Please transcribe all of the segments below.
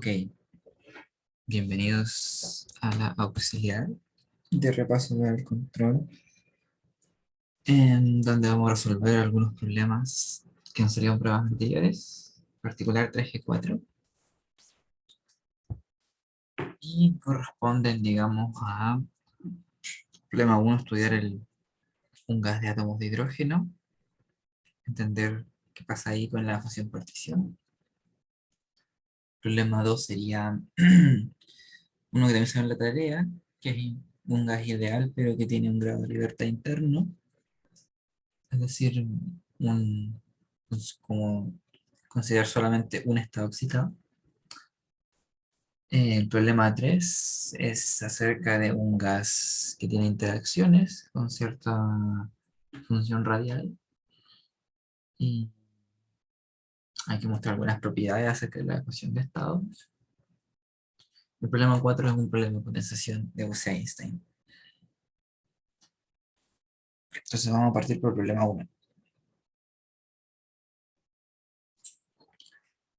Ok, bienvenidos a la auxiliar de repaso del control, en donde vamos a resolver algunos problemas que han salido en pruebas anteriores, en particular 3G4, y corresponden, digamos, a problema 1, estudiar un gas de átomos de hidrógeno, entender qué pasa ahí con la fusión partición. Problema 2 sería uno que también sale en la tarea, que es un gas ideal, pero que tiene un grado de libertad interno. Es decir, como considerar solamente un estado excitado. El problema 3 es acerca de un gas que tiene interacciones con cierta función radial y hay que mostrar algunas propiedades acerca de la ecuación de estado. El problema 4 es un problema de potenciación de Bose-Einstein. Entonces vamos a partir por el problema 1.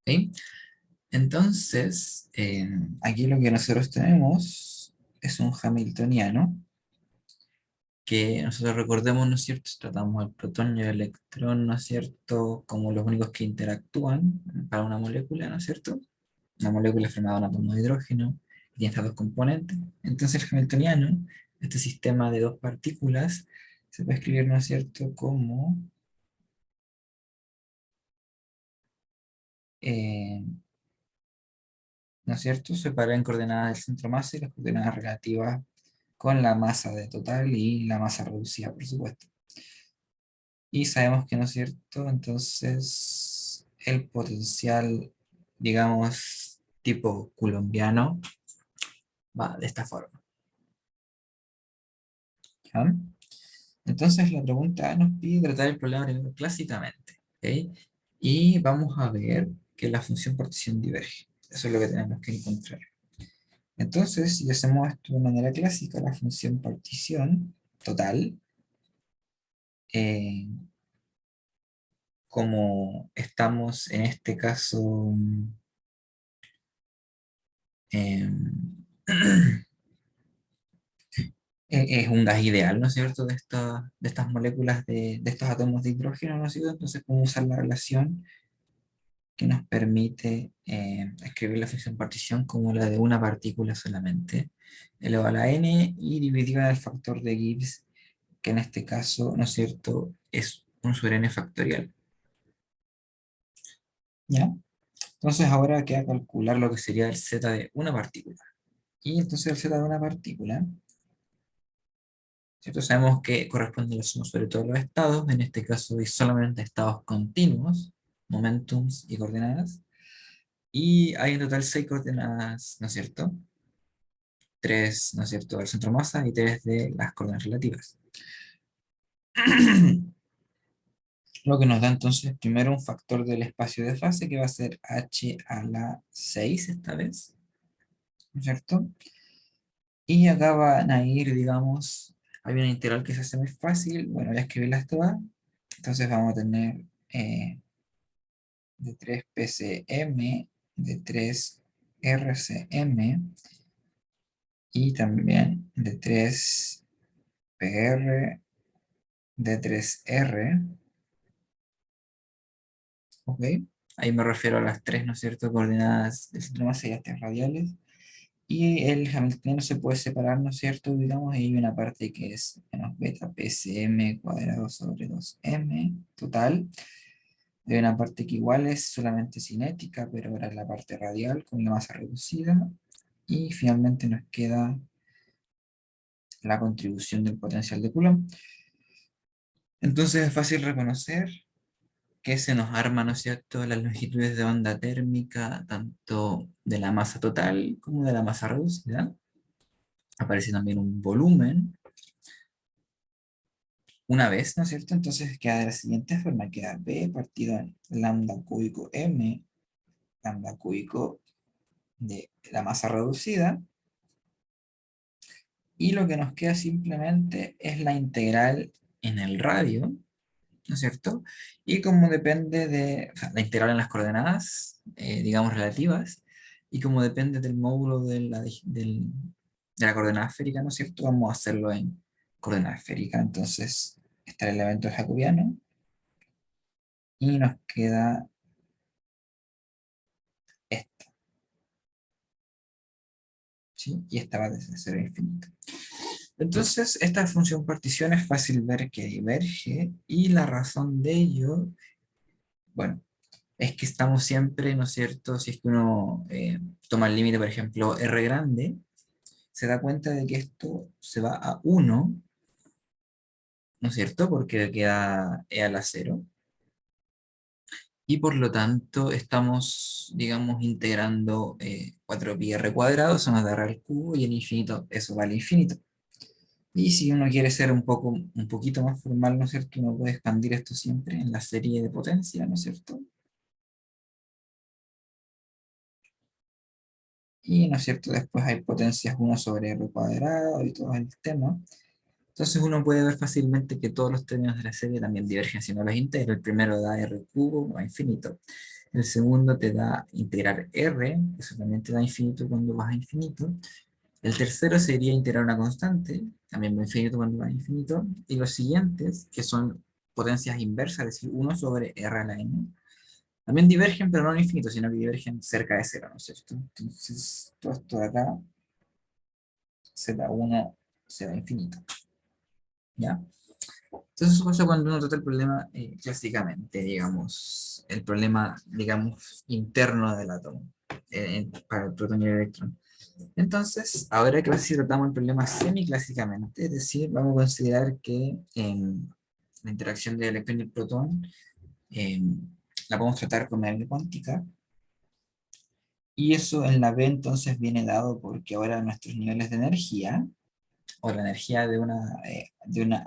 ¿Ok? Entonces, aquí lo que nosotros tenemos es un hamiltoniano que nosotros recordemos, ¿no es cierto? Tratamos al protón y al electrón, ¿no es cierto?, como los únicos que interactúan para una molécula, ¿no es cierto? Una molécula es formada de un átomo de hidrógeno y tiene estas dos componentes. Entonces el hamiltoniano, este sistema de dos partículas, se puede escribir, ¿no es cierto?, como eh, ¿no es cierto?, separar en coordenadas del centro masa y las coordenadas relativas con la masa de total y la masa reducida, por supuesto. Y sabemos que no es cierto, entonces el potencial, digamos, tipo coulombiano, va de esta forma. ¿Ya? Entonces la pregunta nos pide tratar el problema primero clásicamente. ¿Ok? Y vamos a ver que la función partición diverge. Eso es lo que tenemos que encontrar. Entonces, si hacemos esto de manera clásica, la función partición total, eh, como estamos en este caso em, es un gas ideal, ¿no es cierto?, de estas moléculas, de estos átomos de hidrógeno, ¿no es cierto? Entonces, ¿cómo usar la relación que nos permite escribir la fricción partición como la de una partícula solamente, elevado a la n y dividida el factor de Gibbs, que en este caso, ¿no es cierto?, es 1 sobre n factorial. ¿Ya? Entonces ahora queda calcular lo que sería el z de una partícula. Y entonces el z de una partícula, ¿cierto? Sabemos que corresponde a la suma sobre todos los estados, en este caso es solamente estados continuos, momentums y coordenadas, y hay en total 6 coordenadas, ¿no es cierto? 3, ¿no es cierto?, del centro masa y 3 de las coordenadas relativas. Lo que nos da entonces primero un factor del espacio de fase que va a ser h a la 6 esta vez, ¿no es cierto? Y acá van a ir, digamos, hay una integral que se hace muy fácil, bueno, voy a escribirlas todas, entonces vamos a tener de 3 PCM, de 3 RCM y también de 3 PR, de 3 R, ¿ok? Ahí me refiero a las tres, ¿no es cierto?, coordenadas del centro de masa y las tres radiales. Y el hamiltoniano se puede separar, ¿no es cierto? Digamos, hay una parte que es menos beta PCM cuadrado sobre 2M total. Hay una parte que igual es solamente cinética, pero ahora es la parte radial con la masa reducida. Y finalmente nos queda la contribución del potencial de Coulomb. Entonces es fácil reconocer que se nos arma, ¿no es cierto?, las longitudes de onda térmica, tanto de la masa total como de la masa reducida. Aparece también un volumen una vez, ¿no es cierto? Entonces queda de la siguiente forma, queda B partido en lambda cúbico M, lambda cúbico de la masa reducida, y lo que nos queda simplemente es la integral en el radio, ¿no es cierto? Y como depende de, o sea, la integral en las coordenadas, digamos, relativas, y como depende del módulo de la coordenada esférica, ¿no es cierto? Vamos a hacerlo en coordenada esférica. Entonces está el elemento jacobiano y nos queda esta, ¿sí? Y esta va desde 0 a infinito. Entonces, esta función partición es fácil ver que diverge y la razón de ello, bueno, es que estamos siempre, ¿no es cierto? Si es que uno toma el límite, por ejemplo, R grande, se da cuenta de que esto se va a 1, ¿no es cierto? Porque queda E a la 0. Y por lo tanto estamos, digamos, integrando 4πr cuadrado, eso nos dará el cubo y el infinito, eso va al infinito. Y si uno quiere ser un poquito más formal, ¿no es cierto? Uno puede expandir esto siempre en la serie de potencia, ¿no es cierto? Y, ¿no es cierto? Después hay potencias 1 sobre r cuadrado y todo el tema. Entonces uno puede ver fácilmente que todos los términos de la serie también divergen si no los integra. El primero da r cubo a infinito. El segundo te da integrar r, eso también te da infinito cuando vas a infinito. El tercero sería integrar una constante, también va a infinito cuando va a infinito. Y los siguientes, que son potencias inversas, es decir, 1 sobre r a la n, también divergen, pero no al infinito, sino que divergen cerca de cero, ¿no es cierto? Entonces, todo esto de acá, z1 se va a infinito, ¿ya? Entonces eso pasa cuando uno trata el problema clásicamente, digamos, el problema, digamos, interno del átomo, para el protón y el electrón. Entonces, ahora que si tratamos el problema semiclásicamente, es decir, vamos a considerar que la interacción del electrón y el protón la podemos tratar con medida cuántica, y eso en la B entonces viene dado porque ahora nuestros niveles de energía, o la energía de una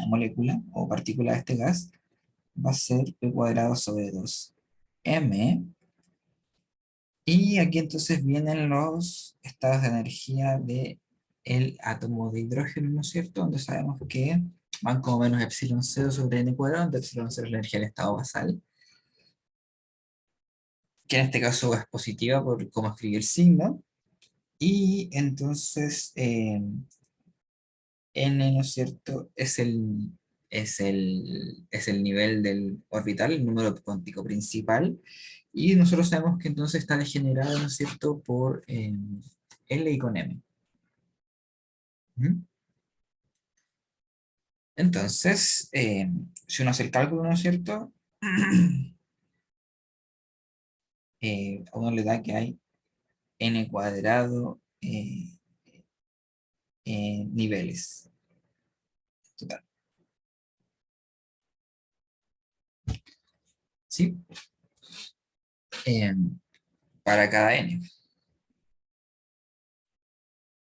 molécula o partícula de este gas, va a ser P cuadrado sobre 2m. Y aquí entonces vienen los estados de energía de el átomo de hidrógeno, ¿no es cierto? Donde sabemos que van como menos epsilon 0 sobre n cuadrado, donde epsilon 0 es la energía del estado basal, que en este caso es positiva por cómo escribir el signo. Y entonces n, ¿no es cierto? Es el nivel del orbital, el número cuántico principal, y nosotros sabemos que entonces está degenerado, ¿no es cierto?, por L y con M. ¿Mm? Entonces, si uno hace el cálculo, ¿no es cierto?, a uno le da que hay n cuadrado niveles total, ¿sí? Eh, para cada n.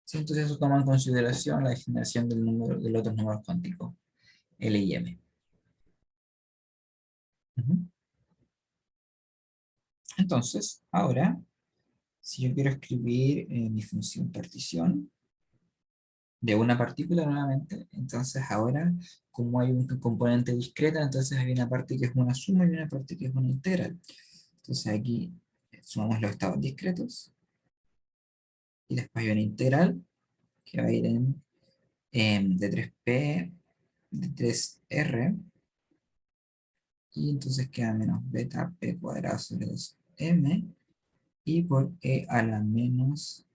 ¿Sí? Entonces eso toma en consideración la degeneración de los otros números cuánticos, L y M. Ujú. Entonces, ahora, si yo quiero escribir mi función partición de una partícula nuevamente, entonces ahora, como hay un componente discreta, entonces hay una parte que es una suma y una parte que es una integral. Entonces aquí sumamos los estados discretos y después hay una integral que va a ir de 3p, de 3r, y entonces queda menos beta p cuadrado sobre 2m, y por e a la menos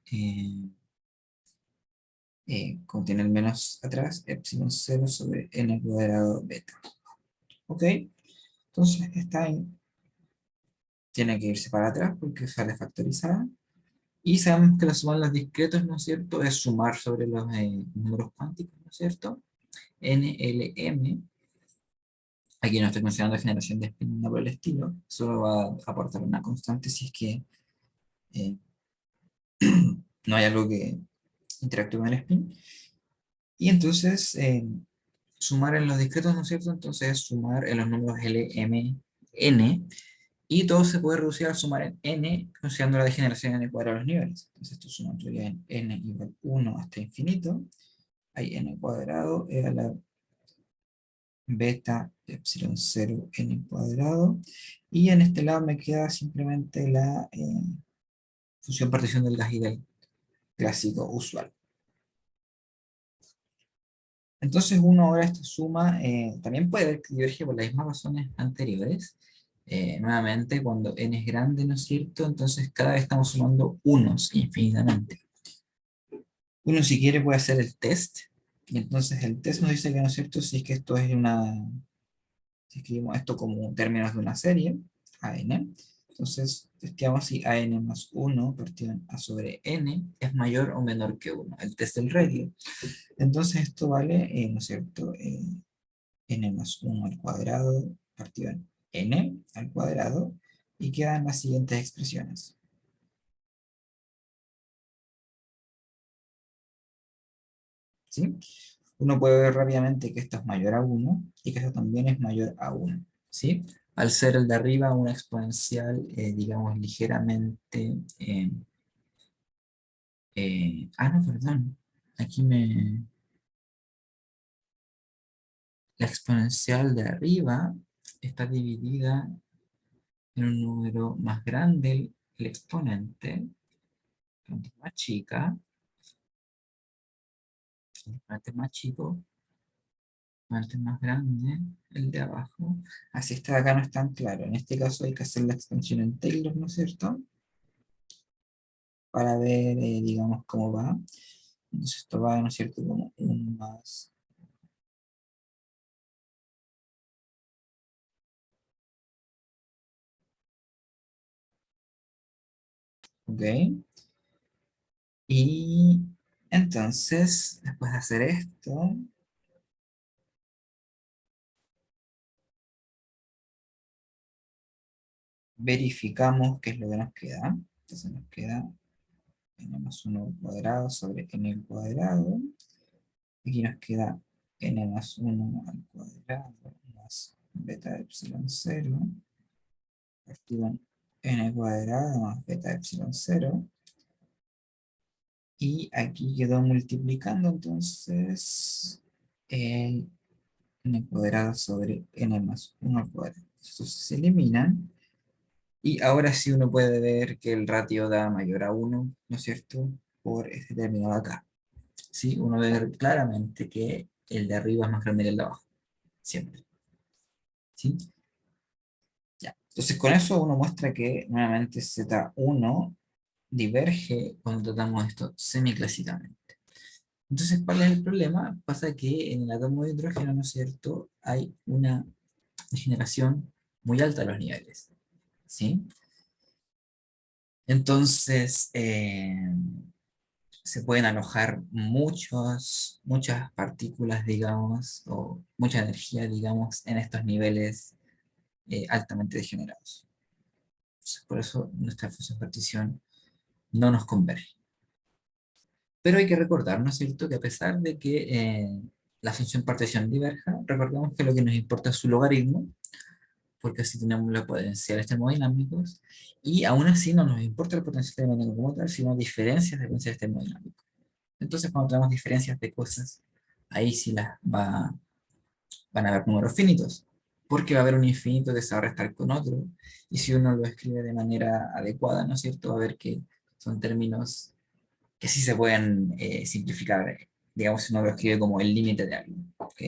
contiene el menos atrás, epsilon 0 sobre n cuadrado beta. ¿Ok? Entonces tiene que irse para atrás porque sale factorizada. Y sabemos que la suma de los discretos, ¿no es cierto?, es sumar sobre los números cuánticos, ¿no es cierto? NLM, aquí no estoy considerando generación de spin, no por el estilo, solo va a aportar una constante si es que eh, no hay algo que interactúe con el spin. Y entonces, sumar en los discretos, ¿no es cierto? Entonces, sumar en los números L, M, N, y todo se puede reducir al sumar en N, considerando la degeneración en n cuadrado de los niveles. Entonces, esto sumaría en N igual 1 hasta infinito. Hay N cuadrado, e a la beta epsilon 0 N cuadrado. Y en este lado me queda simplemente la función partición del gas ideal clásico usual. Entonces uno ahora esta suma también puede ver que diverge por las mismas razones anteriores. Nuevamente, cuando n es grande, ¿no es cierto? Entonces cada vez estamos sumando unos infinitamente. Uno si quiere puede hacer el test, y entonces el test nos dice que, ¿no es cierto? Si es que esto es si escribimos esto como términos de una serie, AN, entonces testeamos si AN más 1 partido en A sobre N es mayor o menor que 1, el test del radio. Entonces esto vale, ¿no es cierto? N más 1 al cuadrado partido en N al cuadrado, y quedan las siguientes expresiones. ¿Sí? Uno puede ver rápidamente que esto es mayor a 1 y que esto también es mayor a 1. ¿Sí? Al ser el de arriba una exponencial, digamos, ligeramente... no, perdón. Aquí me... La exponencial de arriba está dividida en un número más grande, el exponente, más chica, el exponente más chico, el más grande, el de abajo. Así está, acá no es tan claro. En este caso hay que hacer la extensión en Taylor, ¿no es cierto? Para ver, digamos, cómo va. Entonces esto va, ¿no es cierto? Como 1 más, ¿ok? Y entonces, después de hacer esto, verificamos qué es lo que nos queda. Entonces nos queda n más 1 al cuadrado sobre n al cuadrado. Aquí nos queda n más 1 al cuadrado más beta epsilon 0 partido en n cuadrado más beta epsilon 0. Y aquí quedó multiplicando entonces el n cuadrado sobre n más 1 al cuadrado. Estos se eliminan. Y ahora sí uno puede ver que el ratio da mayor a 1, ¿no es cierto? Por este término de acá. ¿Sí? Uno ve claramente que el de arriba es más grande que el de abajo. Siempre. ¿Sí? Ya. Entonces con eso uno muestra que nuevamente Z1 diverge cuando tratamos esto semiclásicamente. Entonces, ¿cuál es el problema? Pasa que en el átomo de hidrógeno, ¿no es cierto?, hay una degeneración muy alta de los niveles. ¿Sí? Entonces, se pueden alojar muchas partículas, digamos, o mucha energía, digamos, en estos niveles altamente degenerados. Entonces, por eso nuestra función partición no nos converge. Pero hay que recordar, ¿no es cierto?, que a pesar de que la función partición diverja, recordemos que lo que nos importa es su logaritmo, porque así tenemos los potenciales termodinámicos, y aún así no nos importa el potencial termodinámico como tal, sino diferencias de potenciales termodinámicos. Entonces, cuando tenemos diferencias de cosas, ahí sí van a haber números finitos, porque va a haber un infinito que se va a restar con otro, y si uno lo escribe de manera adecuada, ¿no es cierto?, va a ver que son términos que sí se pueden simplificar, digamos, si uno lo escribe como el límite de algo. ¿Ok?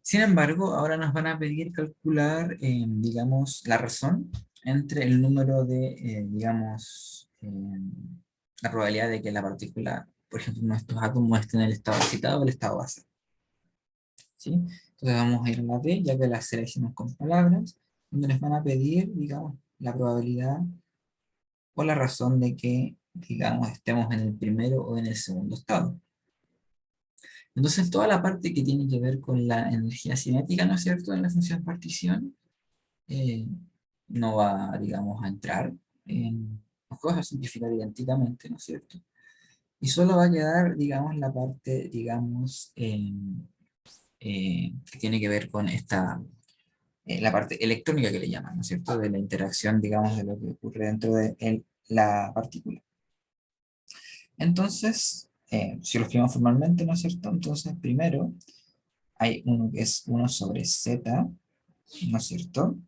Sin embargo, ahora nos van a pedir calcular, digamos, la razón entre el número de, digamos, la probabilidad de que la partícula, por ejemplo, nuestros átomos estén en el estado excitado o el estado base. ¿Sí? Entonces vamos a ir a la B, ya que la seleccionamos con palabras, donde les van a pedir, digamos, la probabilidad o la razón de que, digamos, estemos en el primero o en el segundo estado. Entonces, toda la parte que tiene que ver con la energía cinética, ¿no es cierto?, en la función partición, eh, no va, digamos, a entrar en las cosas, a simplificar idénticamente, ¿no es cierto? Y solo va a quedar, digamos, la parte, digamos, que tiene que ver con la parte electrónica que le llaman, ¿no es cierto?, de la interacción, digamos, de lo que ocurre dentro de la partícula. Entonces, si lo escribimos formalmente, ¿no es cierto? Entonces, primero hay uno que es 1 sobre z, ¿no es cierto?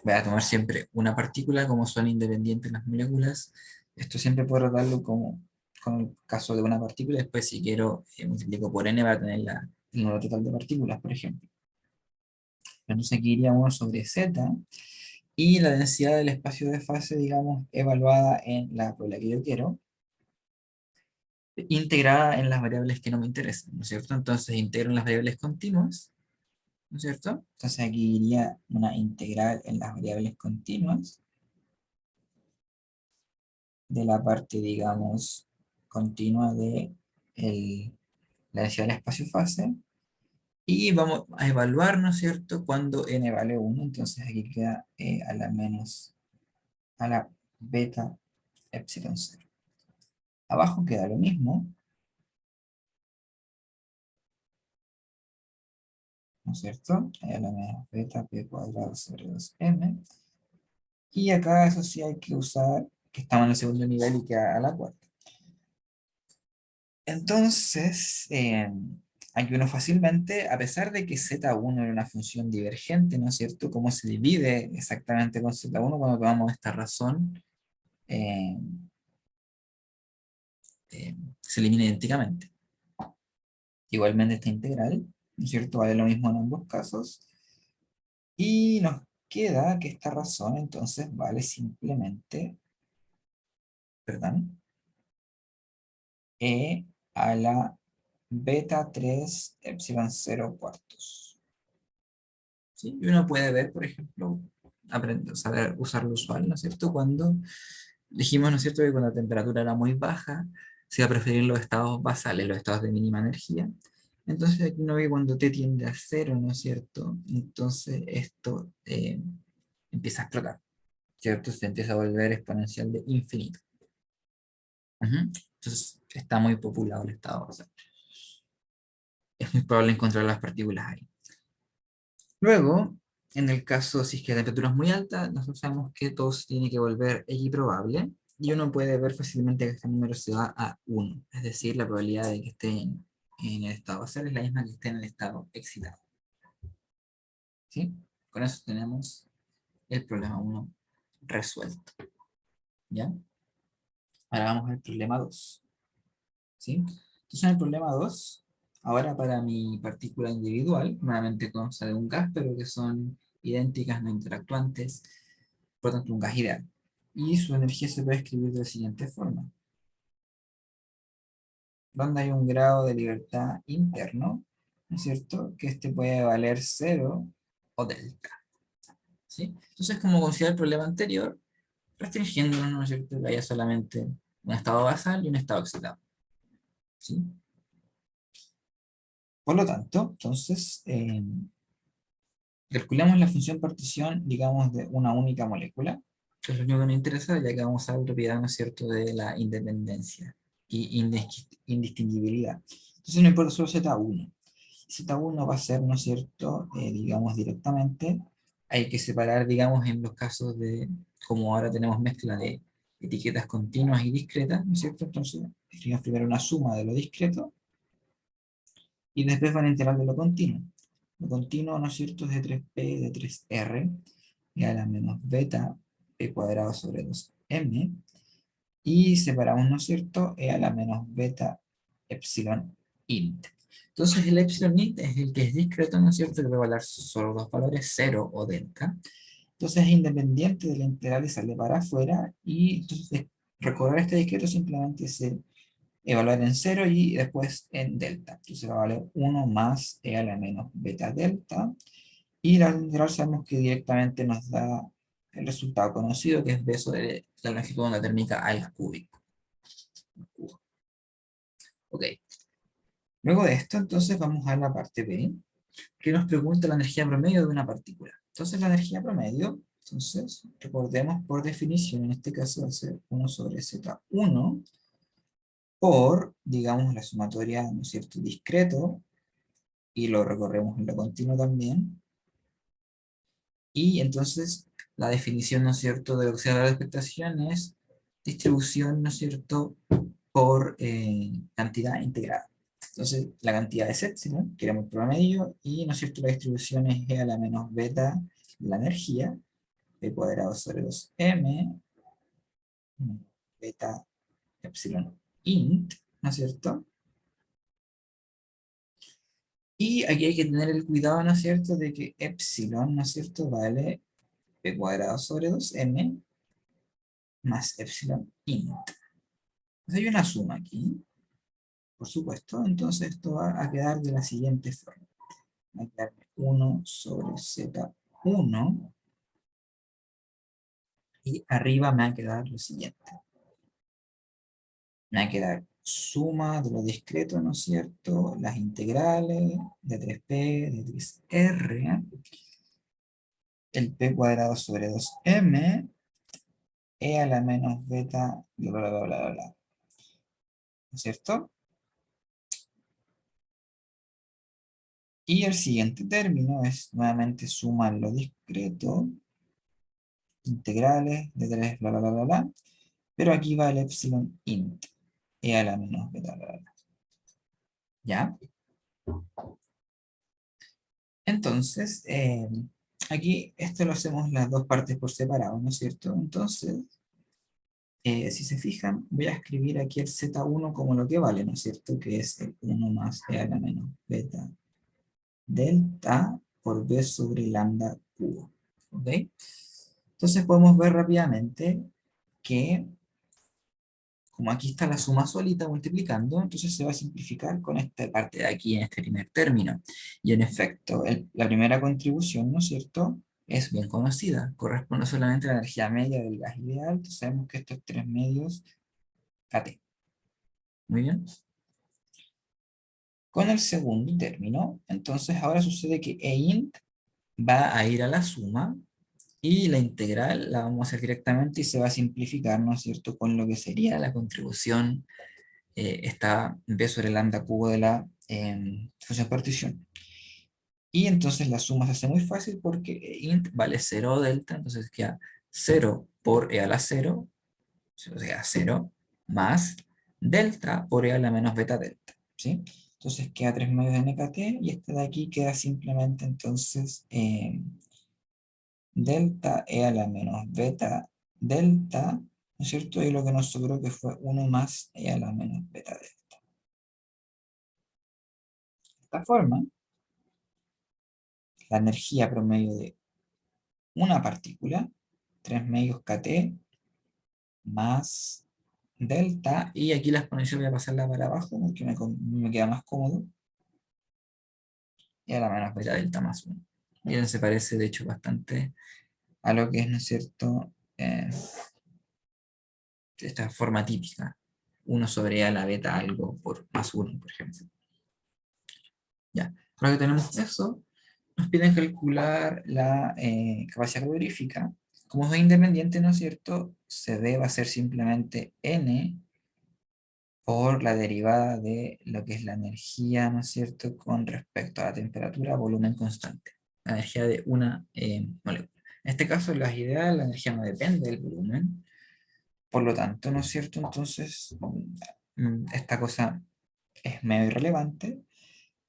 voy a tomar siempre una partícula, como son independientes las moléculas. Esto siempre puedo tratarlo como con el caso de una partícula. Después, si quiero, multiplico por n para tener el número total de partículas, por ejemplo. Entonces aquí iría 1 sobre z, y la densidad del espacio de fase, digamos, evaluada en la probabilidad que yo quiero, integrada en las variables que no me interesan, ¿no es cierto? Entonces integro en las variables continuas, ¿no es cierto? Entonces aquí iría una integral en las variables continuas de la parte, digamos, continua de la densidad del espacio-fase, y vamos a evaluar, ¿no es cierto?, cuando n vale 1, entonces aquí queda a la menos, a la beta epsilon 0. Abajo queda lo mismo, ¿no es cierto? A la menos beta p cuadrado sobre 2m. Y acá eso sí hay que usar, que estamos en el segundo nivel y queda a la cuarta. Entonces, aquí uno fácilmente, a pesar de que z1 era una función divergente, ¿no es cierto? ¿Cómo se divide exactamente con z1 cuando tomamos esta razón? eh, Se elimina idénticamente. Igualmente esta integral, ¿no es cierto? Vale lo mismo en ambos casos. Y nos queda que esta razón entonces vale simplemente, perdón, e a la beta 3 epsilon 0 cuartos. ¿Sí? Y uno puede ver, por ejemplo, aprender, saber usar lo usual, ¿no es cierto? Cuando dijimos, ¿no es cierto?, que cuando la temperatura era muy baja, se iba a preferir los estados basales, los estados de mínima energía. Entonces aquí uno ve que cuando t tiende a cero, ¿no es cierto? Entonces esto empieza a explotar, ¿cierto? Se empieza a volver exponencial de infinito. Ujú. Entonces está muy populado el estado basal. Es muy probable encontrar las partículas ahí. Luego, en el caso, si es que la temperatura es muy alta, nosotros sabemos que todo se tiene que volver equiprobable, y uno puede ver fácilmente que este número se va a 1, es decir, la probabilidad de que esté en el estado basal es la misma que esté en el estado excitado. ¿Sí? Con eso tenemos el problema 1 resuelto. ¿Ya? Ahora vamos al problema 2. ¿Sí? Entonces en el problema 2, ahora para mi partícula individual, nuevamente consta de un gas, pero que son idénticas, no interactuantes, por tanto un gas ideal. Y su energía se puede escribir de la siguiente forma, donde hay un grado de libertad interno, ¿no es cierto?, que este puede valer cero o delta. ¿Sí? Entonces, como considera el problema anterior, restringiéndonos, ¿no es cierto?, que haya solamente un estado basal y un estado excitado. ¿Sí? Por lo tanto, entonces, calculamos la función partición, digamos, de una única molécula, que es lo único que nos interesa, ya que vamos a la propiedad, ¿no es cierto?, de la independencia y indistinguibilidad. Entonces no importa solo Z1. Z1 va a ser, ¿no es cierto?, digamos, directamente, hay que separar, digamos, en los casos de, como ahora tenemos mezcla de etiquetas continuas y discretas, ¿no es cierto? Entonces, escribimos primero una suma de lo discreto, y después van a integrar de lo continuo. Lo continuo, ¿no es cierto?, es de 3p de 3r, y a la menos beta p cuadrado sobre 2m, y separamos, ¿no es cierto?, e a la menos beta epsilon int. Entonces el epsilon int es el que es discreto, ¿no es cierto?, que puede valer solo dos valores, 0 o delta. Entonces es independiente de la integral y sale para afuera, y entonces recordar este discreto simplemente se evaluar en cero y después en delta. Entonces va a valer 1 más e a la menos beta delta. Y la integral sabemos que directamente nos da el resultado conocido, que es de eso de la longitud de onda térmica al cúbico. Ok. Luego de esto, entonces vamos a la parte B, que nos pregunta la energía promedio de una partícula. Entonces la energía promedio, entonces, recordemos por definición, en este caso va a ser 1 sobre Z1 por, digamos, la sumatoria, ¿no es cierto?, discreto, y lo recorremos en lo continuo también. Y entonces la definición, ¿no es cierto?, de lo que se da la expectación es distribución, ¿no es cierto?, por cantidad integrada. Entonces la cantidad es epsilon, queremos el promedio, y, ¿no es cierto?, la distribución es e a la menos beta, la energía, P cuadrado sobre 2M, beta epsilon int, ¿no es cierto? Y aquí hay que tener el cuidado, ¿no es cierto?, de que epsilon, ¿no es cierto?, vale P cuadrado sobre 2M más epsilon int. Entonces hay una suma aquí, por supuesto, entonces esto va a quedar de la siguiente forma. Va a quedar 1 sobre Z1 y arriba me va a quedar lo siguiente. Me va a quedar suma de lo discreto, ¿no es cierto? Las integrales de 3p, de 3r, el p cuadrado sobre 2m, e a la menos beta, bla, bla, bla, bla, bla. ¿No es cierto? Y el siguiente término es nuevamente sumar lo discreto, integrales de 3, bla, bla, bla, bla, bla. Pero aquí va el epsilon int, e a la menos beta, bla, bla, bla. ¿Ya? Entonces, aquí esto lo hacemos las dos partes por separado, ¿no es cierto? Entonces, si se fijan, voy a escribir aquí el Z1 como lo que vale, ¿no es cierto? Que es el 1 más e a la menos beta delta por b sobre lambda cubo. ¿Ok? Entonces podemos ver rápidamente que, como aquí está la suma solita multiplicando, entonces se va a simplificar con esta parte de aquí en este primer término. Y en efecto, la primera contribución, ¿no es cierto?, es bien conocida. Corresponde solamente a la energía media del gas ideal. Entonces sabemos que estos 3 medios KT. Muy bien. Con el segundo término, entonces ahora sucede que E int va a ir a la suma y la integral la vamos a hacer directamente y se va a simplificar, ¿no es cierto?, con lo que sería la contribución esta b sobre lambda cubo de la función partición. Y entonces la suma se hace muy fácil porque int vale 0 delta, entonces queda 0 por e a la 0, o sea, 0, más delta por e a la menos beta delta, ¿sí? Entonces queda 3 medios de nkt y este de aquí queda simplemente entonces delta e a la menos beta delta, ¿no es cierto? Y lo que nos sobró que fue 1 más e a la menos beta delta. De esta forma, la energía promedio de una partícula, 3 medios kT, más delta, y aquí la exponencial voy a pasarla para abajo porque me queda más cómodo, y a la menos beta delta más 1. Miren, se parece de hecho bastante a lo que es, ¿no es cierto?, esta forma típica, 1 sobre a la beta algo por más 1, por ejemplo. Ya, ahora que tenemos eso, nos piden calcular la capacidad calorífica. Como es independiente, ¿no es cierto?, CD va a ser simplemente N por la derivada de lo que es la energía, ¿no es cierto?, con respecto a la temperatura, volumen constante. La energía de una molécula. En este caso, en las ideas, la energía no depende del volumen. Por lo tanto, ¿no es cierto? Entonces, esta cosa es medio irrelevante.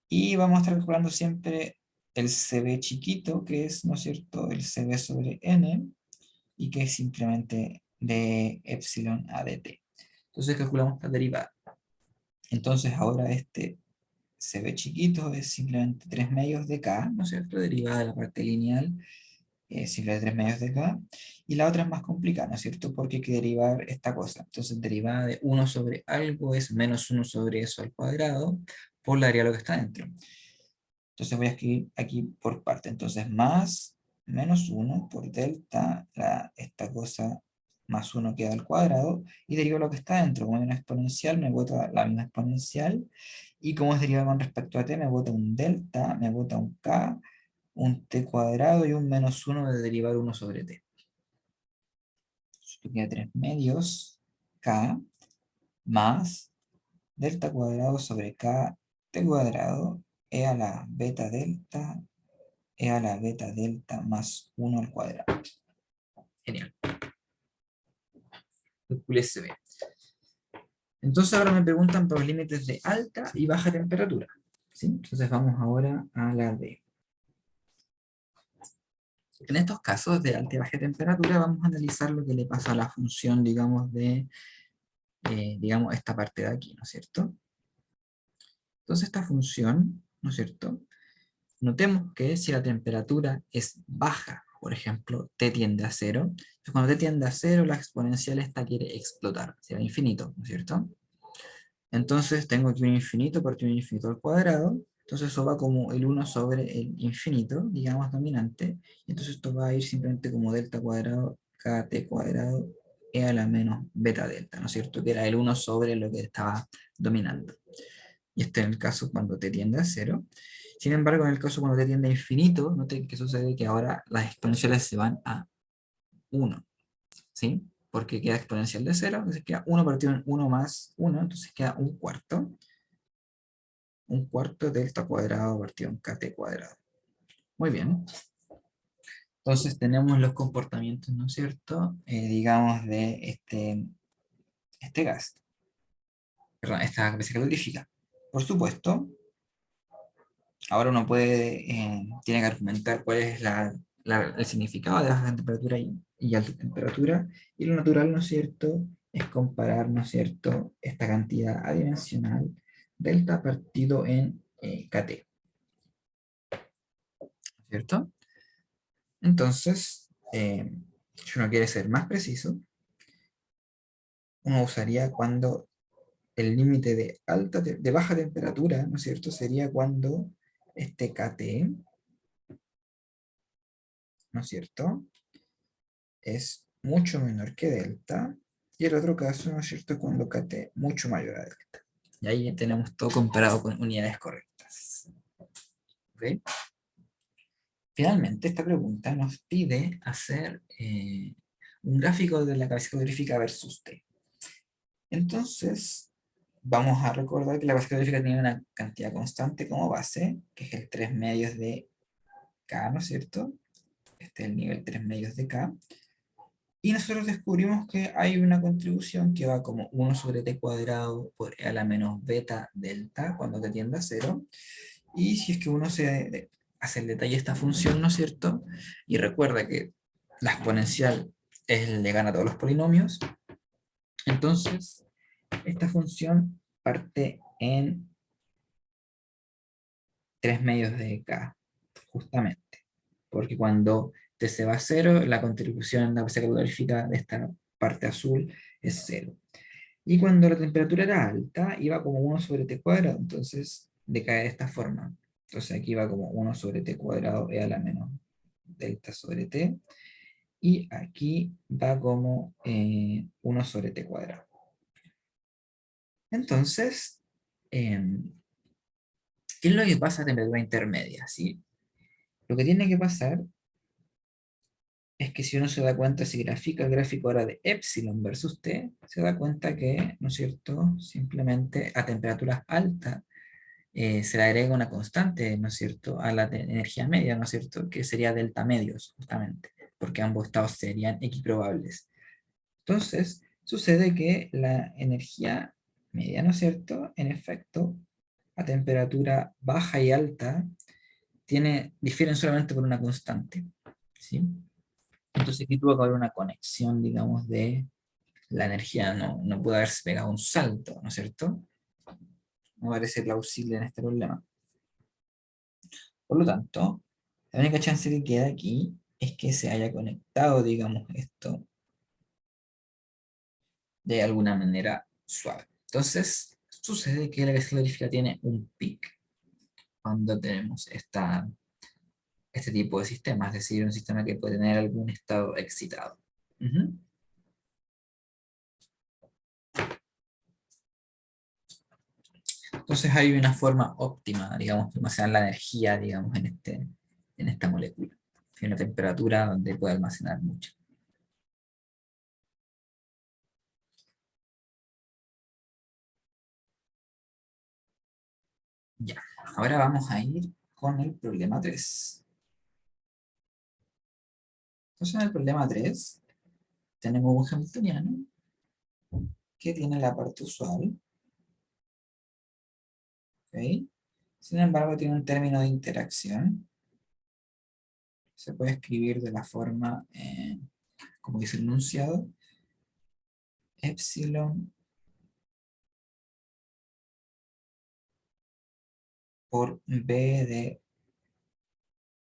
Y vamos a estar calculando siempre el CB chiquito, que es, ¿no es cierto?, el CB sobre N, y que es simplemente de epsilon a dt. Entonces calculamos la derivada. Entonces ahora este CB chiquito es simplemente 3 medios de K, ¿no es cierto?, derivada de la parte lineal, simplemente 3 medios de K. Y la otra es más complicada, ¿no es cierto?, porque hay que derivar esta cosa. Entonces derivada de 1 sobre algo es menos 1 sobre eso al cuadrado, por la derivada de lo que está dentro. Entonces voy a escribir aquí por parte. Entonces más menos 1 por delta, esta cosa más 1 queda al cuadrado, y derivo lo que está dentro. Como hay una exponencial, me bota la misma exponencial, y como es derivada con respecto a t, me bota un delta, me bota un k, un t cuadrado y un menos 1 de derivar 1 sobre t. Esto queda 3 medios k más delta cuadrado sobre k t cuadrado e a la beta delta e a la beta delta más 1 al cuadrado. Genial. Calculé CB. Entonces ahora me preguntan por los límites de alta y baja temperatura, ¿sí? Entonces vamos ahora a la D. En estos casos de alta y baja temperatura vamos a analizar lo que le pasa a la función, digamos, digamos, esta parte de aquí, ¿no es cierto? Entonces esta función, ¿no es cierto? Notemos que si la temperatura es baja, por ejemplo, t tiende a cero, entonces cuando t tiende a cero, la exponencial esta quiere explotar, será infinito, ¿no es cierto? Entonces tengo aquí un infinito partido de un infinito al cuadrado, entonces eso va como el uno sobre el infinito, digamos dominante, y entonces esto va a ir simplemente como delta cuadrado, kt cuadrado, e a la menos beta delta, ¿no es cierto? Que era el uno sobre lo que estaba dominando. Y este es el caso cuando t tiende a cero. Sin embargo, en el caso cuando t tiende a infinito, noten que sucede que ahora las exponenciales se van a uno, ¿sí? Porque queda exponencial de cero, entonces queda 1 partido en 1 más 1, entonces queda un cuarto delta cuadrado partido en kt cuadrado. Muy bien. Entonces tenemos los comportamientos, ¿no es cierto? Digamos de este gas, perdón, esta presión calorífica. Por supuesto, ahora uno tiene que argumentar cuál es el significado de baja temperatura y alta temperatura, y lo natural, ¿no es cierto?, es comparar, ¿no es cierto?, esta cantidad adimensional delta partido en KT, ¿cierto? Entonces, si uno quiere ser más preciso, uno usaría cuando el límite de baja temperatura, ¿no es cierto?, sería cuando este KT, ¿no es cierto?, es mucho menor que delta, y el otro caso, ¿no es cierto?, cuando KT mucho mayor a delta. Y ahí tenemos todo comparado con unidades correctas. ¿Ok? Finalmente, esta pregunta nos pide hacer un gráfico de la cabeza calorífica versus T. Entonces, vamos a recordar que la cabeza calorífica tiene una cantidad constante como base, que es el 3 medios de K, ¿no es cierto? Este es el nivel 3 medios de K. Y nosotros descubrimos que hay una contribución que va como 1 sobre t cuadrado por e a la menos beta delta cuando t tiende a cero. Y si es que uno hace el detalle de esta función, ¿no es cierto? Y recuerda que la exponencial le gana a todos los polinomios. Entonces, esta función parte en 3 medios de k, justamente. Porque cuando t se va a cero, la contribución en la presión calorífica de esta parte azul es cero. Y cuando la temperatura era alta, iba como 1 sobre t cuadrado, entonces decae de esta forma. Entonces aquí va como 1 sobre t cuadrado e a la menos delta sobre t, y aquí va como 1 sobre t cuadrado. Entonces, ¿qué es lo que pasa a temperatura intermedia? ¿Sí? Lo que tiene que pasar es que si uno se da cuenta, si grafica el gráfico ahora de epsilon versus t, se da cuenta que, ¿no es cierto?, simplemente a temperaturas altas se le agrega una constante, ¿no es cierto?, a la energía media, ¿no es cierto?, que sería delta medios, justamente, porque ambos estados serían equiprobables. Entonces, sucede que la energía media, ¿no es cierto?, en efecto, a temperatura baja y alta, difieren solamente por una constante, ¿sí? Entonces aquí tuvo que haber una conexión, digamos, de la energía, no puede haberse pegado un salto, ¿no es cierto? No parece plausible en este problema. Por lo tanto, la única chance que queda aquí es que se haya conectado, digamos, esto de alguna manera suave. Entonces, sucede que la presión calorífica tiene un pic cuando tenemos este tipo de sistema, es decir, un sistema que puede tener algún estado excitado. Ujú. Entonces hay una forma óptima, digamos, de almacenar la energía, digamos, en esta molécula. Hay una temperatura donde puede almacenar mucho. Ya, ahora vamos a ir con el problema 3. Entonces en el problema 3 tenemos un hamiltoniano que tiene la parte usual, ¿ok? Sin embargo tiene un término de interacción, se puede escribir de la forma, como dice el enunciado, epsilon por B de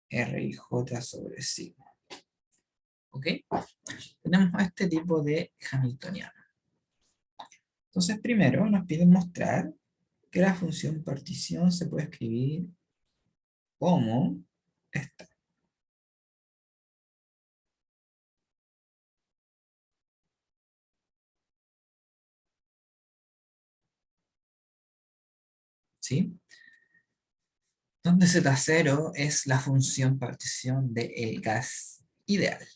R y J sobre sigma. ¿Ok? Tenemos a este tipo de Hamiltoniano. Entonces, primero nos piden mostrar que la función partición se puede escribir como esta. ¿Sí? Donde Z0 es la función partición del gas ideal.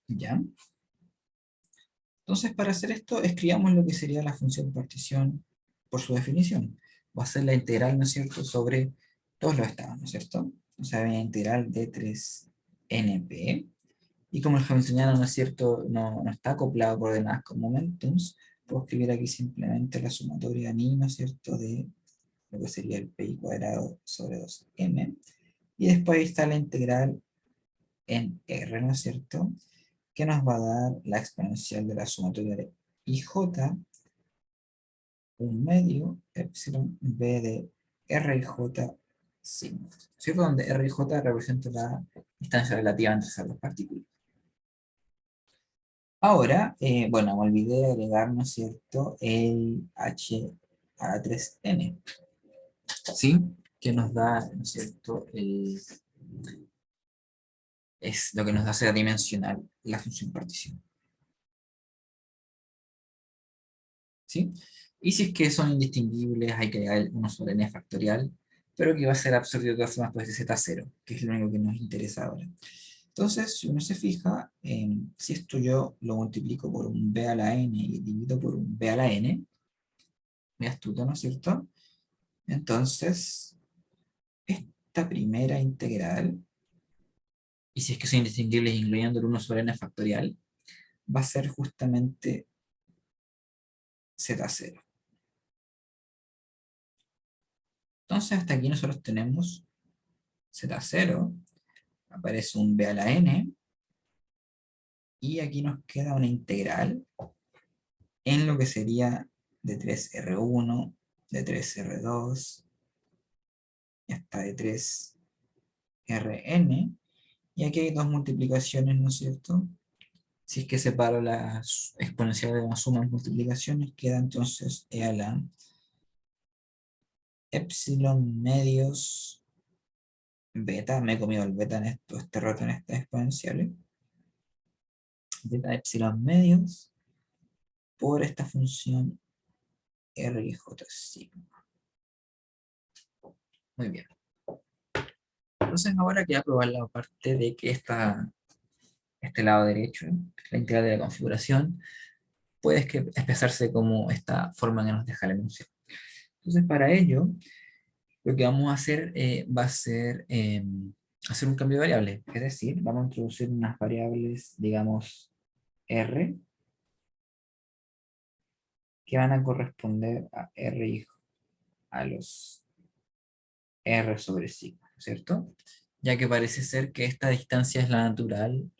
¿Ya? Entonces, para hacer esto, escribamos lo que sería la función partición por su definición. Va a ser la integral, ¿no es cierto?, sobre todos los estados, ¿no es cierto? O sea, la integral de 3NP. Y como el hamiltoniano, ¿no es cierto?, no está acoplado por coordenadas con momentums, puedo escribir aquí simplemente la sumatoria ni, ¿no es cierto?, de lo que sería el pi cuadrado sobre 2m. Y después ahí está la integral en R, ¿no es cierto?, que nos va a dar la exponencial de la sumatoria de IJ, un medio, epsilon b de R y J sigma, ¿cierto? Donde R y J representa la distancia relativa entre esas dos partículas. Ahora, bueno, me olvidé de agregar, ¿no es cierto?, el H a la 3N, ¿sí? Que nos da, ¿no es cierto?, es lo que nos hace adimensional la función partición. ¿Sí? Y si es que son indistinguibles, hay que agregar el 1 sobre n factorial, pero que va a ser absurdo de todas formas, pues de z0, que es lo único que nos interesa ahora. Entonces, si uno se fija, si esto yo lo multiplico por un b a la n y divido por un b a la n, muy astuto, ¿no es cierto? Entonces, esta primera integral, y si es que son indistinguibles incluyendo el 1 sobre n factorial, va a ser justamente z0. Entonces, hasta aquí nosotros tenemos z0, aparece un b a la n, y aquí nos queda una integral en lo que sería de 3R1, de 3R2, y hasta de 3Rn, y aquí hay dos multiplicaciones, ¿no es cierto? Si es que separo las exponenciales de las sumas multiplicaciones, queda entonces e a la epsilon medios beta, me he comido el beta en esto, este rato en estas exponenciales, beta epsilon medios por esta función R y J sigma. Muy bien. Entonces ahora queda probar la parte de que este lado derecho, la integral de la configuración, puede expresarse como esta forma que nos deja la enunciado. Entonces para ello, lo que vamos a hacer va a ser hacer un cambio de variable. Es decir, vamos a introducir unas variables, digamos, R, que van a corresponder a R a los R sobre sigma, ¿cierto? Ya que parece ser que esta distancia es la natural,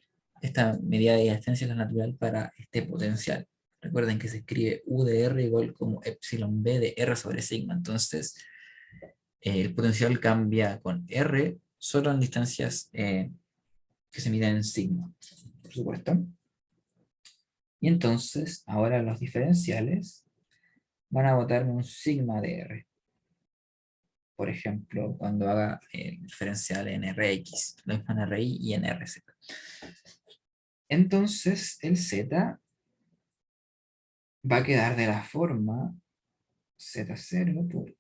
esta medida de distancia es la natural para este potencial. Recuerden que se escribe U de R igual como epsilon B de R sobre sigma. Entonces, el potencial cambia con R solo en distancias que se miden en sigma, por supuesto. Y entonces, ahora los diferenciales van a botarme un sigma de R. Por ejemplo, cuando haga el diferencial en Rx, lo mismo en Ri y en Rz. Entonces, el z va a quedar de la forma z0 por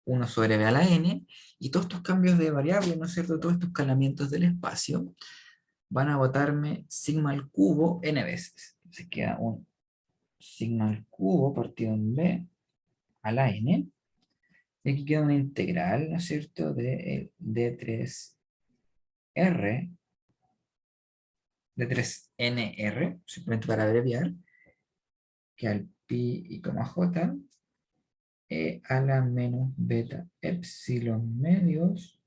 1 sobre b a la n, y todos estos cambios de variable, ¿no es cierto? Todos estos escalamientos del espacio van a botarme sigma al cubo n veces. Entonces queda un sigma al cubo partido en b a la n, y aquí queda una integral, ¿no es cierto?, de d3r, d3nr, simplemente para abreviar, que al pi y coma j, e a la menos beta epsilon medios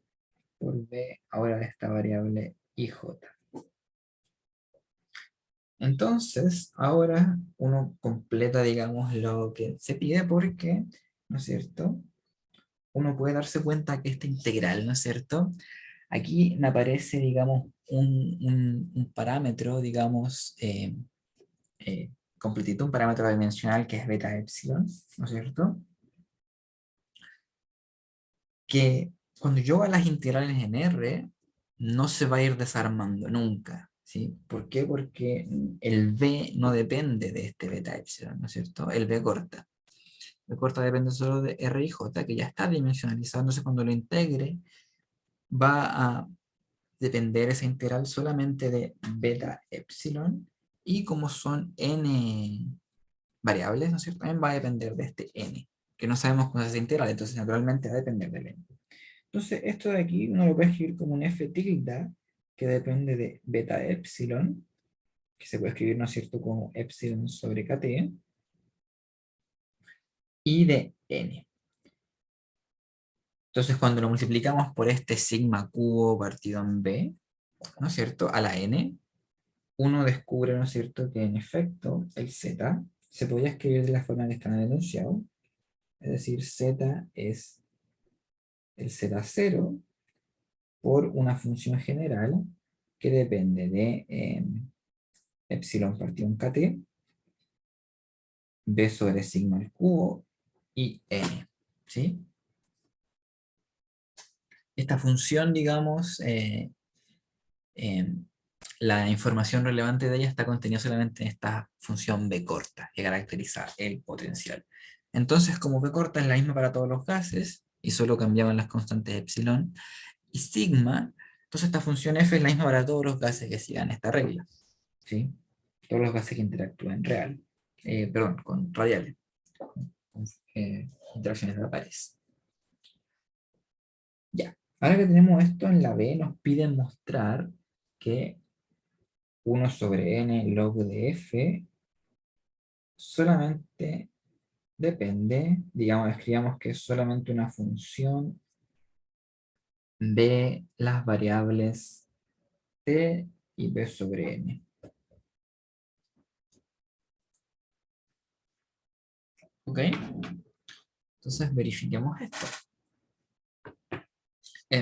por b ahora de esta variable ij. Entonces, ahora uno completa, digamos, lo que se pide porque, ¿no es cierto? Uno puede darse cuenta que esta integral, ¿no es cierto? Aquí me aparece, digamos, un parámetro, digamos, completito, un parámetro dimensional que es beta epsilon, ¿no es cierto? Que cuando yo haga las integrales en R, no se va a ir desarmando nunca, ¿sí? ¿Por qué? Porque el B no depende de este beta epsilon, ¿no es cierto? El B corta. B corta depende solo de R y J, que ya está dimensionalizado, entonces cuando lo integre, va a depender esa integral solamente de beta epsilon, y como son n variables, ¿no es cierto? También va a depender de este n, que no sabemos cómo es esa integral, entonces naturalmente va a depender del n. Entonces, esto de aquí uno lo puede escribir como un f tilde que depende de beta epsilon, que se puede escribir, ¿no es cierto?, como epsilon sobre kt, y de n. Entonces, cuando lo multiplicamos por este sigma cubo partido en b, ¿no es cierto?, a la n, uno descubre, ¿no es cierto?, que en efecto el z se podría escribir de la forma que está en el enunciado, es decir, z es el z0 por una función general que depende de epsilon partido en kt, b sobre sigma al cubo y n, ¿sí? Esta función, digamos, eh, la información relevante de ella está contenida solamente en esta función b corta, que caracteriza el potencial. Entonces, como b corta es la misma para todos los gases, y solo cambiaban las constantes epsilon y sigma, entonces esta función f es la misma para todos los gases que sigan esta regla, ¿sí? Todos los gases que interactúan real, perdón, con radiales, con interacciones de la pared. Ya, ahora que tenemos esto en la B, nos piden mostrar que 1 sobre n log de f solamente depende, digamos, escribamos que es solamente una función de las variables t y b sobre n. ¿Ok? Entonces verifiquemos esto.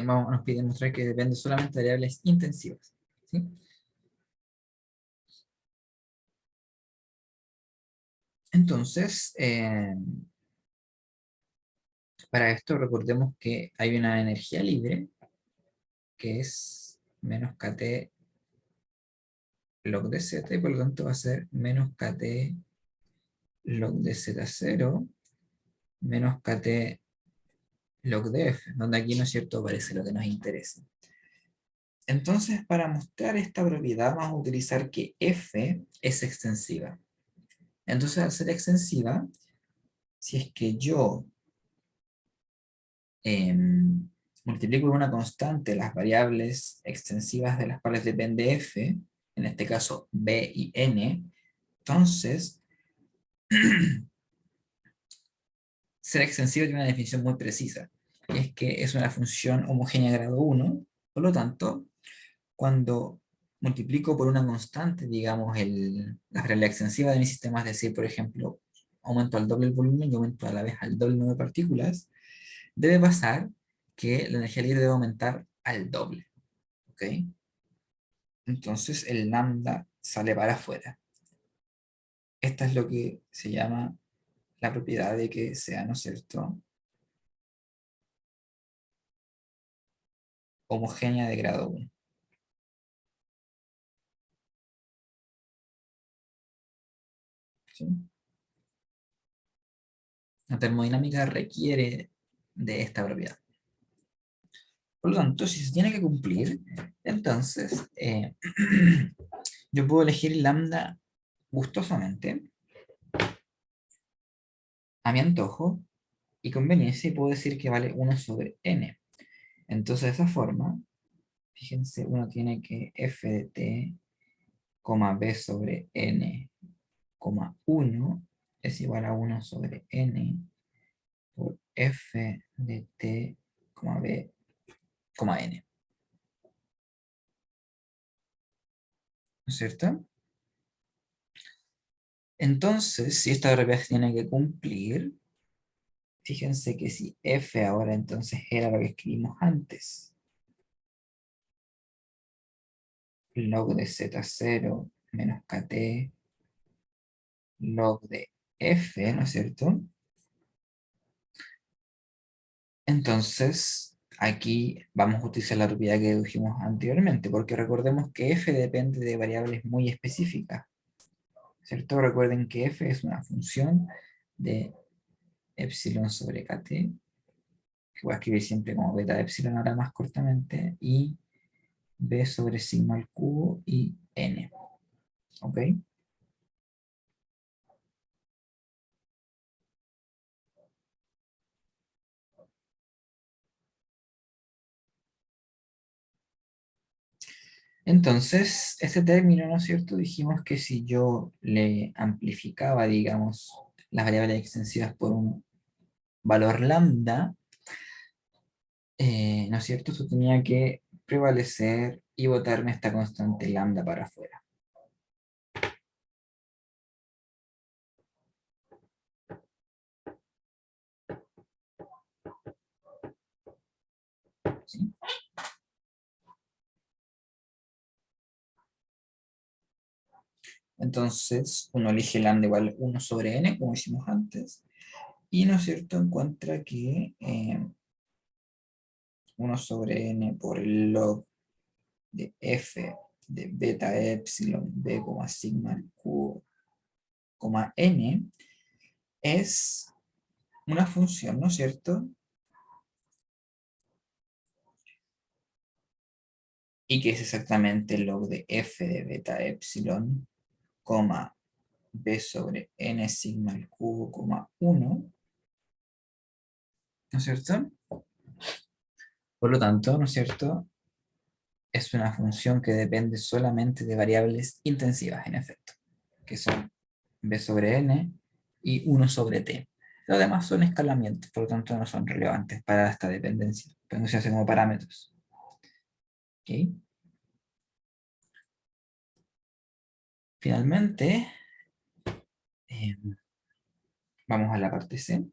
Nos piden mostrar que depende solamente de variables intensivas, ¿sí? Entonces, para esto recordemos que hay una energía libre que es menos kt log de z, y por lo tanto va a ser menos kt log de z0 menos kt log de f, donde aquí, ¿no es cierto?, aparece lo que nos interesa. Entonces, para mostrar esta propiedad vamos a utilizar que f es extensiva. Entonces, al ser extensiva, si es que yo multiplico por una constante las variables extensivas de las cuales depende f, en este caso b y n, entonces ser extensivo tiene una definición muy precisa, y es que es una función homogénea de grado 1, por lo tanto, cuando multiplico por una constante, digamos, la variable extensiva de mi sistema, es decir, por ejemplo, aumento al doble el volumen y aumento a la vez al doble el número de partículas, debe pasar que la energía libre debe aumentar al doble, ¿ok? Entonces el lambda sale para afuera. Esta es lo que se llama la propiedad de que sea, ¿no es cierto?, homogénea de grado 1. ¿Sí? La termodinámica requiere de esta propiedad. Por lo tanto, si se tiene que cumplir, entonces yo puedo elegir lambda gustosamente, a mi antojo y conveniencia, y puedo decir que vale 1 sobre n. Entonces, de esa forma, fíjense, uno tiene que f de t, b sobre n, 1 es igual a 1 sobre n por f de t, b, n. es cierto? Entonces, si esta propiedad se tiene que cumplir, fíjense que si f ahora entonces era lo que escribimos antes, log de z0 menos kt log de f, ¿no es cierto? Entonces, aquí vamos a utilizar la propiedad que dedujimos anteriormente, porque recordemos que f depende de variables muy específicas, ¿cierto? Recuerden que f es una función de epsilon sobre kt, que voy a escribir siempre como beta de epsilon ahora más cortamente, y b sobre sigma al cubo y n, ¿ok? Entonces, este término, ¿no es cierto? Dijimos que si yo le amplificaba, digamos, las variables extensivas por un valor lambda, ¿no es cierto? Esto tenía que prevalecer y botarme esta constante lambda para afuera. ¿Sí? Entonces, uno elige lambda igual a 1 sobre n, como hicimos antes, y, ¿no es cierto?, encuentra que 1 sobre n por el log de f de beta epsilon b, sigma al cubo, n, es una función, ¿no es cierto? Y que es exactamente el log de f de beta epsilon, b sobre n sigma al cubo, 1, ¿no es cierto? Por lo tanto, ¿no es cierto? Es una función que depende solamente de variables intensivas, en efecto, que son b sobre n y 1 sobre t. Los demás son escalamientos, por lo tanto no son relevantes para esta dependencia. Pueden usarse como parámetros. ¿Ok? Finalmente, eh, vamos a la parte C.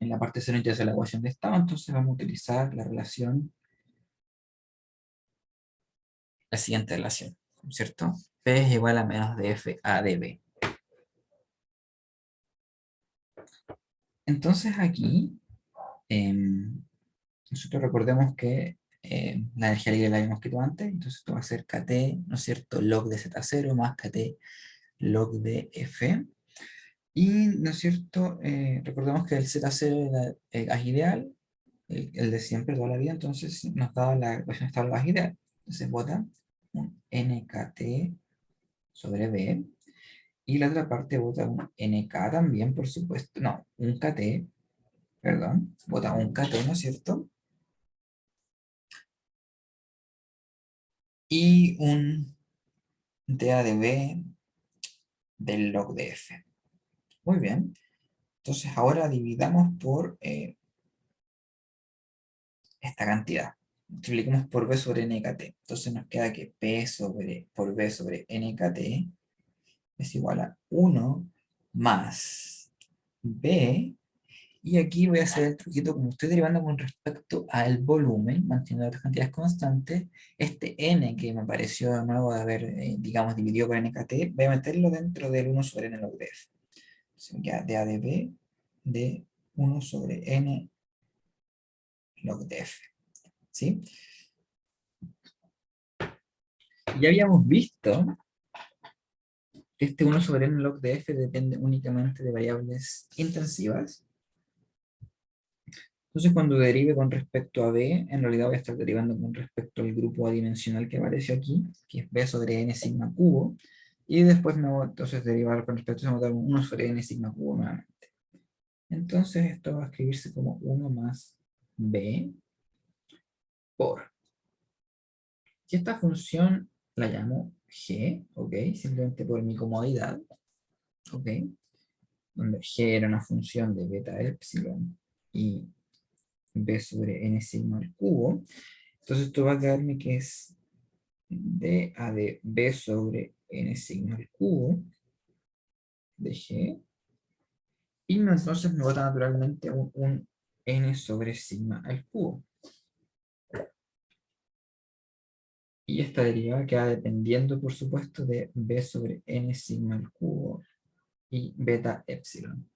En la parte C nos interesa la ecuación de estado, entonces vamos a utilizar la relación, la siguiente relación, ¿cierto? P es igual a menos de F A de B. Entonces aquí, nosotros recordemos que la energía libre la habíamos escrito antes, entonces esto va a ser KT, ¿no es cierto? Log de Z0 más KT log de F. Y, ¿no es cierto? Recordemos que el Z0 era el gas ideal, el de siempre, toda la vida, entonces nos daba la ecuación estable gas ideal. Entonces bota un NKT sobre B, y la otra parte bota un NK también, por supuesto, no, un KT, perdón, bota un KT, ¿no es cierto? Y un DA de B del log de F. Muy bien, entonces ahora dividamos por esta cantidad. Multiplicamos por B sobre NKT. Entonces nos queda que P sobre, por B sobre NKT es igual a 1 más B. Y aquí voy a hacer el truquito, como estoy derivando con respecto al volumen, manteniendo las cantidades constantes, este n que me pareció de nuevo de haber, digamos, dividido por NKT, voy a meterlo dentro del 1 sobre n log de f. Entonces ya de A de B de 1 sobre n log de f. ¿Sí? Ya habíamos visto que este 1 sobre n log de f depende únicamente de variables intensivas. Entonces, cuando derive con respecto a b, en realidad voy a estar derivando con respecto al grupo adimensional que apareció aquí, que es b sobre n sigma cubo, y después me voy entonces derivar con respecto a eso, me voy a dar 1 sobre n sigma cubo nuevamente. Entonces, esto va a escribirse como 1 más b por. Y esta función la llamo g, ¿ok? Simplemente por mi comodidad, ¿ok? Donde g era una función de beta epsilon y b sobre n sigma al cubo. Entonces esto va a quedarme que es dA de B sobre n sigma al cubo de G. Y entonces me bota naturalmente un n sobre sigma al cubo. Y esta derivada queda dependiendo, por supuesto, de b sobre n sigma al cubo y beta epsilon.